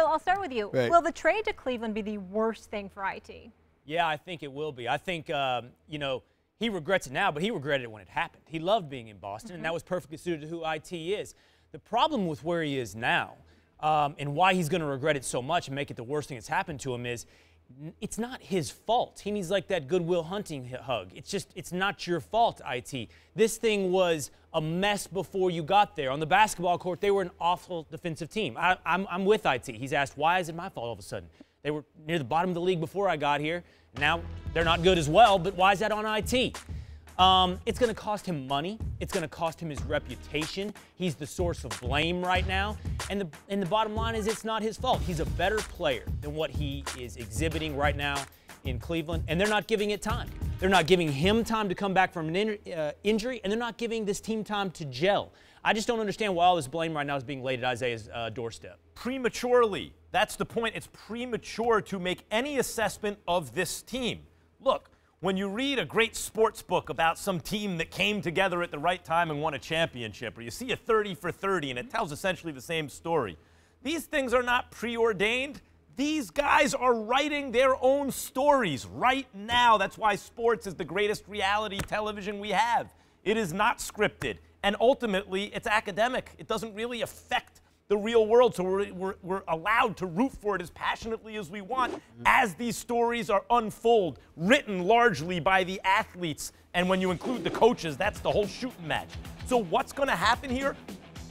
I'll start with you. Right. Will the trade to Cleveland be the worst thing for IT? Yeah, I think it will be. I think, you know, he regrets it now, but he regretted it when it happened. He loved being in Boston, and that was perfectly suited to who IT is. The problem with where he is now and why he's going to regret it so much and make it the worst thing that's happened to him is it's not his fault. He needs like that Goodwill Hunting hug. It's not your fault, IT. This thing was a mess before you got there. On the basketball court, they were an awful defensive team. I'm with IT. He's asked, why is it my fault all of a sudden? They were near the bottom of the league before I got here. Now they're not good as well, but why is that on IT? It's going to cost him money. It's going to cost him his reputation. He's the source of blame right now. And the bottom line is it's not his fault. He's a better player than what he is exhibiting right now in Cleveland, and they're not giving it time. They're not giving him time to come back from an injury, and they're not giving this team time to gel. I just don't understand why all this blame right now is being laid at Isaiah's doorstep. Prematurely. That's the point. It's premature to make any assessment of this team. Look, when you read a great sports book about some team that came together at the right time and won a championship, or you see a 30 for 30 and it tells essentially the same story, these things are not preordained. These guys are writing their own stories right now. That's why sports is the greatest reality television we have. It is not scripted, and ultimately it's academic. It doesn't really affect the real world, so we're allowed to root for it as passionately as we want as these stories are unfold, written largely by the athletes, and when you include the coaches, that's the whole shooting match. So what's going to happen here?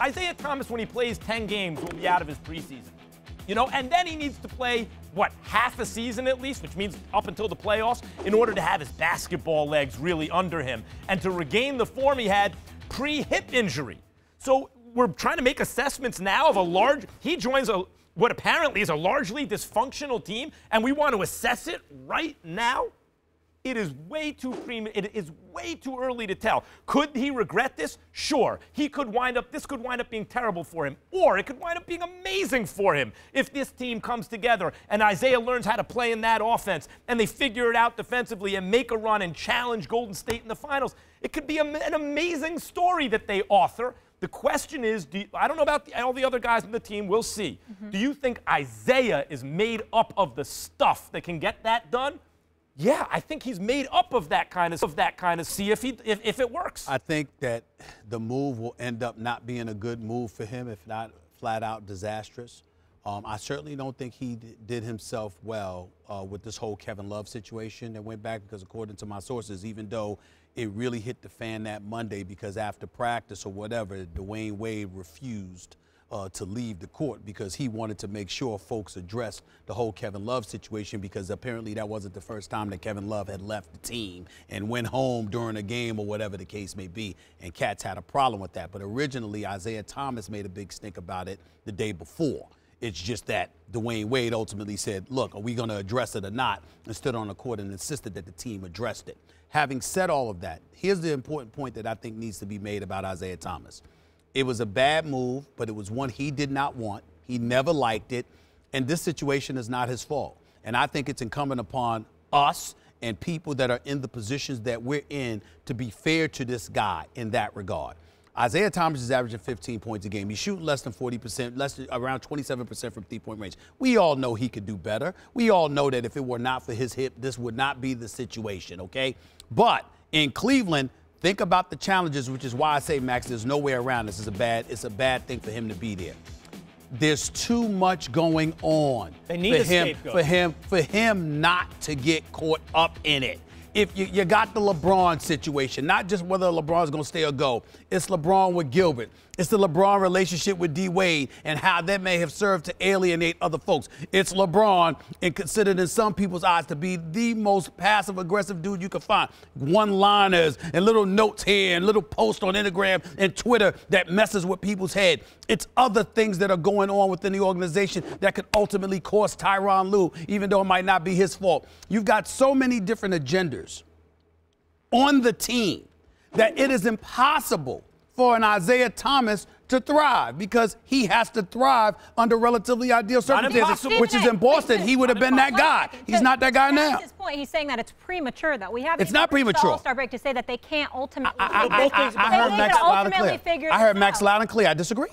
Isaiah Thomas, when he plays 10 games, will be out of his preseason. You know, and then he needs to play, what, half a season at least, which means up until the playoffs, in order to have his basketball legs really under him and to regain the form he had pre-hip injury. So we're trying to make assessments now of he joins what apparently is a largely dysfunctional team, and we want to assess it right now? It is way too early to tell. Could he regret this? Sure. This could wind up being terrible for him, or it could wind up being amazing for him if this team comes together and Isaiah learns how to play in that offense and they figure it out defensively and make a run and challenge Golden State in the finals. It could be an amazing story that they author. The question is, I don't know about all the other guys in the team. We'll see. Do you think Isaiah is made up of the stuff that can get that done? Yeah, I think he's made up of that kind of. See if it works. I think that the move will end up not being a good move for him, if not flat out disastrous. I certainly don't think he did himself well with this whole Kevin Love situation that went back, because according to my sources, even though it really hit the fan that Monday, because after practice or whatever, Dwayne Wade refused to leave the court because he wanted to make sure folks addressed the whole Kevin Love situation, because apparently that wasn't the first time that Kevin Love had left the team and went home during a game or whatever the case may be, and Cats had a problem with that. But originally, Isaiah Thomas made a big stink about it the day before. It's just that Dwayne Wade ultimately said, look, are we going to address it or not, and stood on the court and insisted that the team addressed it. Having said all of that, here's the important point that I think needs to be made about Isaiah Thomas. It was a bad move, but it was one he did not want. He never liked it, and this situation is not his fault. And I think it's incumbent upon us and people that are in the positions that we're in to be fair to this guy in that regard. Isaiah Thomas is averaging 15 points a game. He's shooting less than 40%, around 27% from three-point range. We all know he could do better. We all know that if it were not for his hip, this would not be the situation, okay? But in Cleveland, think about the challenges, which is why I say, Max, there's no way around this. It's a bad thing for him to be there. There's too much going on. They need a scapegoat. For him not to get caught up in it. If you got the LeBron situation, not just whether LeBron's going to stay or go. It's LeBron with Gilbert. It's the LeBron relationship with D. Wade and how that may have served to alienate other folks. It's LeBron, and considered in some people's eyes to be the most passive-aggressive dude you can find. One-liners and little notes here and little posts on Instagram and Twitter that messes with people's head. It's other things that are going on within the organization that could ultimately cost Tyronn Lue, even though it might not be his fault. You've got so many different agendas on the team that it is impossible for an Isaiah Thomas to thrive, because he has to thrive under relatively ideal circumstances, which is in Boston. He would have been that guy. He's not that guy now. That's his point. He's saying that it's premature, though. We have it's not premature. All-Star break to say that they can't ultimately. I heard Max loud and clear. I heard Max loud and clear. I disagree.